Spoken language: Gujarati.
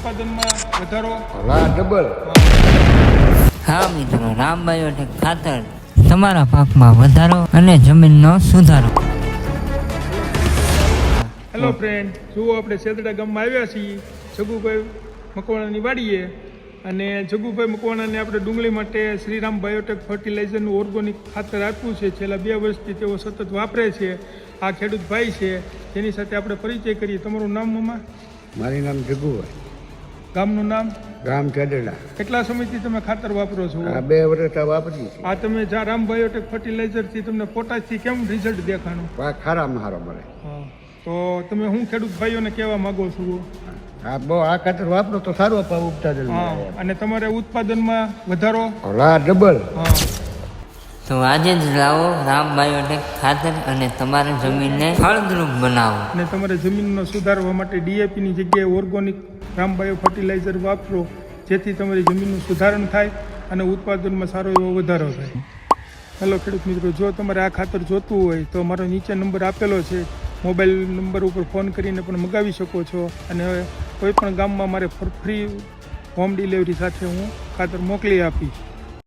ઉત્પાદનમાં વધારો ડબલ. હા મિત્રો, રામ બાયોટેક ખાતર તમારા પાકમાં વધારો અને જમીનનો સુધારો. હેલો ફ્રેન્ડ, જુઓ આપણે સેદડા ગામમાં આવ્યા છીએ જગુભાઈ મકવાણાની વાડીએ. અને જગુભાઈ મકવાણાને આપણે ડુંગળી માટે શ્રીરામ બાયોટેક ફર્ટિલાઇઝરનું ઓર્ગોનિક ખાતર આપ્યું છે. છેલ્લા 2 વર્ષથી તેઓ સતત વાપરે છે. આ ખેડૂત ભાઈ છે, તેની સાથે આપણે પરિચય કરીએ. તમારું નામ મમ્મા? મારું નામ જગુભાઈ. ગામનું નામ? ગામ ચેડડા. કેટલા સમયથી તમે ખાતર વાપરો છો? આ 2 વર્ષ વાપરી છે. આ તમે જ્યાં રામ બાયોટેક ફર્ટિલાઇઝરથી તમને પોટાશથી કેમ રિઝલ્ટ દેખાણું? પાક ખારામાં સારો મળે. હા, તો તમે હું ખેડૂત ભાઈઓને કહેવા માંગો છો? આ ખાતર વાપરો તો સારું પાક ઉત્પાદન હા, મળે. અને તમારે ઉત્પાદનમાં વધારો ડબલ. હા. તો આજે જ લાવો રામ બાયોટેક ખાતર અને તમારી જમીનને ફળદ્રુપ બનાવો. અને તમારે જમીનનો સુધારવા માટે ડીએપીની જગ્યાએ ઓર્ગોનિક રામ બાયો ફર્ટિલાઇઝર વાપરો, જેથી તમારી જમીનનું સુધારણ થાય અને ઉત્પાદનમાં સારો એવો વધારો થાય. હેલો ખેડૂત મિત્રો, જો તમારે આ ખાતર જોતું હોય તો મારો નીચે નંબર આપેલો છે. મોબાઈલ નંબર ઉપર ફોન કરીને પણ મગાવી શકો છો. અને કોઈ પણ ગામમાં મારે ફ્રી હોમ ડિલિવરી સાથે હું ખાતર મોકલી આપીશ.